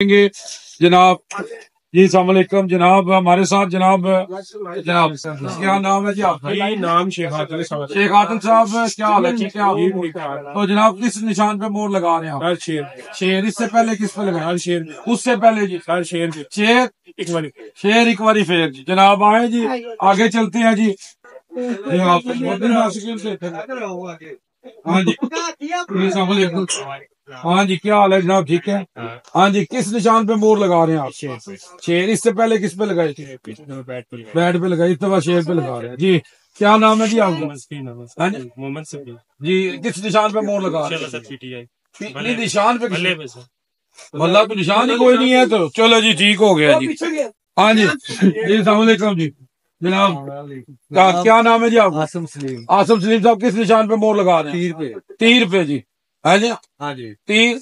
گے جناب جی السلام علیکم جناب ہمارے ساتھ جناب کیا نام ہے جی آپ کا؟ نام شیخ عادل صاحب کیا حال ہے ٹھیک ہے آپ تو جناب کس نشان پہ مور لگا رہے ہیں آپ؟ ہر شیر شیر اس سے پہلے کس پہ لگا ہر شیر اس سے پہلے جی ہر شیر شیر ایک باری شیر ایک باری پھر جی جناب آئے جی آگے چلتے ہیں جی ہاں جی السلام علیکم ہاں جی کیا حال ہے جناب ٹھیک ہے ہاں جی کس نشان پہ مور لگا رہے ہیں آپ؟ شیر اس سے پہلے کس پہ لگائی تھی؟ بیٹ پہ لگائی اس دفعہ شیر پہ لگا رہے ہیں جی کیا نام ہے جی آپ کا؟ محمد سبھی جی کس نشان پہ مور لگا رہے ہیں؟ نشان پہ مطلب تو نشان ہی کوئی نہیں ہے تو چلو جی ٹھیک ہو گیا جی ہاں جی جی السلام علیکم جی جناب کیا نام ہے جی آپ؟ آسم سلیم آصم سلیم صاحب کس نشان پہ مور لگا رہے ہیں؟ تیر پہ تیر پہ جی ہے جی ہاں جی تیر